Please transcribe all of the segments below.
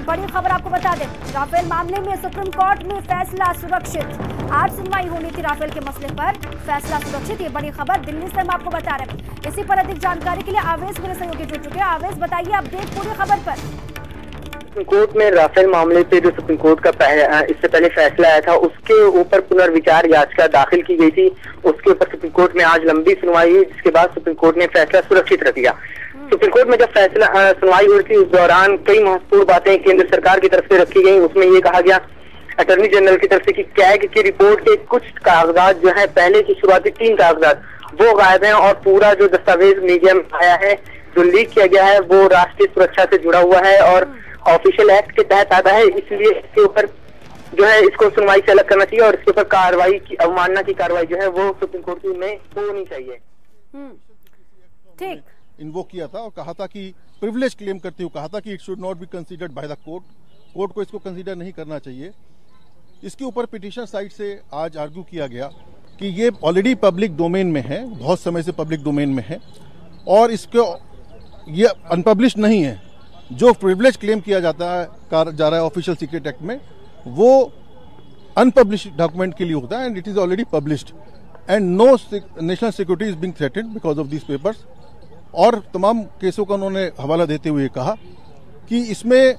बड़ी खबर आपको बता दें, राफेल मामले में सुप्रीम कोर्ट में फैसला सुरक्षित। आज सुनवाई होनी थी राफेल के मसले पर, फैसला सुरक्षित। ये बड़ी खबर दिल्ली से हम आपको बता रहे हैं। इसी पर अधिक जानकारी के लिए आवेश मेरे सहयोगी जुड़ चुके हैं। आवेश, बताइए अपडेट पूरी खबर पर। सुप्रीम कोर्ट में राफेल मामले पे जो सुप्रीम कोर्ट का इससे पहले फैसला आया था, उसके ऊपर पुनर्विचार याचिका दाखिल की गई थी। उसके ऊपर सुप्रीम कोर्ट में आज लंबी सुनवाई हुई, जिसके बाद सुप्रीम कोर्ट ने फैसला सुरक्षित रख दिया। सुप्रीम कोर्ट में जब फैसला सुनवाई हुई थी, उस दौरान कई महत्वपूर्ण बातें केंद्र सरकार की तरफ से रखी गई। उसमें ये कहा गया अटॉर्नी जनरल की तरफ से कि कैग की रिपोर्ट के कुछ कागजात जो है, पहले की शुरुआती 3 कागजात वो गायब हैं और पूरा जो दस्तावेज मीडिया में आया है, जो लीक किया गया है, वो राष्ट्रीय सुरक्षा से जुड़ा हुआ है और ऑफिशियल एक्ट के तहत आता है। इसलिए इसके ऊपर जो है इसको सुनवाई से अलग करना चाहिए और इसके ऊपर कार्रवाई की, अवमानना की कार्रवाई जो है वो सुप्रीम कोर्ट में होनी चाहिए। ठीक इन्वोक किया था और कहा था कि प्रिविलेज क्लेम करते हुए कहा था कि it should not be considered by the court. Court को इसको कंसीडर नहीं करना चाहिए। इसके ऊपर पिटीशन साइड से आज आर्ग्यू किया गया कि ये ऑलरेडी पब्लिक डोमेन में है, बहुत समय से पब्लिक डोमेन में है और इसको ये अनपब्लिश नहीं है। जो प्रिविलेज क्लेम किया जा रहा है ऑफिशियल सीक्रेट एक्ट में, वो अनपब्लिश्ड डॉक्यूमेंट के लिए होता है and it is already published and no national security is being threatened because of these papers. और तमाम केसों का उन्होंने हवाला देते हुए कहा कि इसमें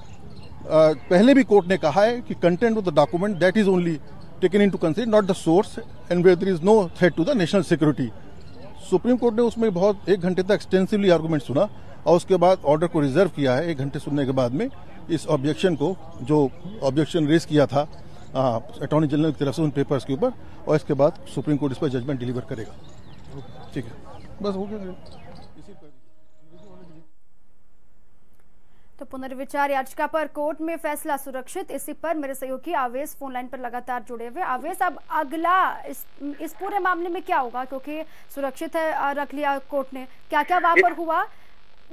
पहले भी कोर्ट ने कहा है कि content of the document that is only taken into consider, not the source and where there is no threat to the national security. Supreme court ने उसमें बहुत 1 घंटे तक एक्सटेंसिवली आर्गूमेंट सुना और उसके बाद ऑर्डर को रिजर्व किया है। 1 घंटे सुनने के बाद में इस ऑब्जेक्शन को, जो ऑब्जेक्शन रेज किया था अटॉर्नी जनरल की तरफ से उन पेपर्स के ऊपर, और इसके बाद सुप्रीम कोर्ट इस पर जजमेंट डिलीवर करेगा। ठीक है, बस हो गया। तो पुनर्विचार याचिका पर कोर्ट में फैसला सुरक्षित। इसी पर मेरे सहयोगी आवेश फोन लाइन पर लगातार जुड़े हुए। आवेश, अब अगला इस पूरे मामले में क्या होगा, क्योंकि सुरक्षित है रख लिया कोर्ट ने, क्या क्या वहां पर हुआ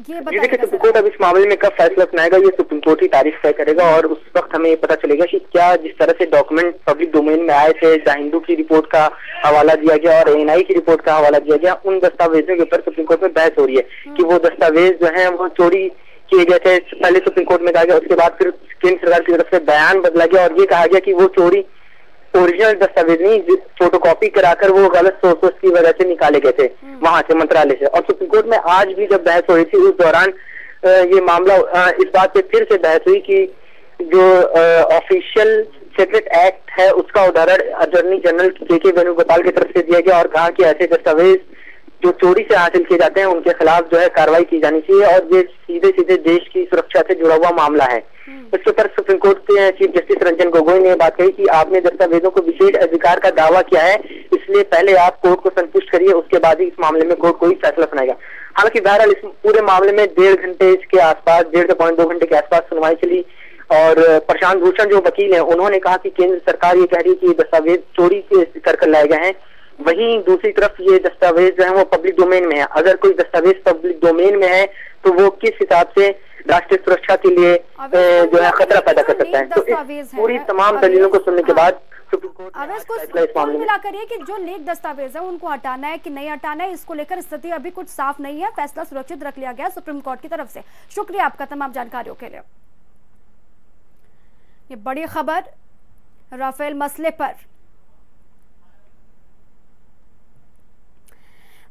ये बताइए। सुप्रीम कोर्ट अब इस मामले में कब फैसला सुनाएगा, ये सुप्रीम कोर्ट ही तारीख तय करेगा और उस वक्त हमें पता चलेगा कि क्या जिस तरह से डॉक्यूमेंट पब्लिक डोमेन में आए थे, द हिंदू की रिपोर्ट का हवाला दिया गया और एएनआई की रिपोर्ट का हवाला दिया गया, उन दस्तावेजों के ऊपर सुप्रीम कोर्ट में बहस हो रही है कि वो दस्तावेज जो है वो चोरी किए गए थे। पहले सुप्रीम कोर्ट में कहा गया, उसके बाद फिर केंद्र सरकार की तरफ से बयान बदला गया और ये कहा गया कि वो चोरी ओरिजिनल दस्तावेज नहीं, फोटोकॉपी कराकर वो गलत सोर्सेस की वजह से निकाले गए थे वहां से, मंत्रालय से। और सुप्रीम कोर्ट में आज भी जब बहस हो रही थी, उस दौरान ये मामला इस बात पे फिर से बहस हुई कि जो ऑफिशियल सीक्रेट एक्ट है उसका उदाहरण अटॉर्नी जनरल के वेणुगोपाल की तरफ से दिया गया और कहा कि ऐसे दस्तावेज जो चोरी से हासिल किए जाते हैं उनके खिलाफ जो है कार्रवाई की जानी चाहिए और ये सीधे सीधे देश की सुरक्षा से जुड़ा हुआ मामला है। इसके ऊपर सुप्रीम कोर्ट के चीफ जस्टिस रंजन गोगोई ने बात कही कि आपने दस्तावेजों को विशेष अधिकार का दावा किया है, इसलिए पहले आप कोर्ट को संतुष्ट करिए, उसके बाद ही इस मामले में कोर्ट कोई फैसला सुनाएगा। हालांकि बहरहाल इस पूरे मामले में 1.5 घंटे के आसपास, 1.5 से 2 घंटे के आसपास सुनवाई चली और प्रशांत भूषण जो वकील है, उन्होंने कहा कि केंद्र सरकार ये कह रही है कि दस्तावेज चोरी कर लाए गए हैं, वहीं दूसरी तरफ ये दस्तावेज जो है वो पब्लिक डोमेन में है। अगर कोई दस्तावेज पब्लिक डोमेन में है तो वो किस हिसाब से राष्ट्रीय सुरक्षा के लिए जो है खतरा पैदा कर सकता है। तो इस पूरी तमाम दलीलों को सुनने के बाद सुप्रीम कोर्ट मिलाकर ये कि जो लीक दस्तावेज है उनको हटाना है कि नहीं हटाना है, इसको लेकर स्थिति अभी कुछ साफ नहीं है। फैसला सुरक्षित रख लिया गया सुप्रीम कोर्ट की तरफ से। शुक्रिया आपका तमाम जानकारियों के लिए। ये बड़ी खबर राफेल मसले पर।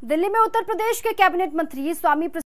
दिल्ली में उत्तर प्रदेश के कैबिनेट मंत्री स्वामी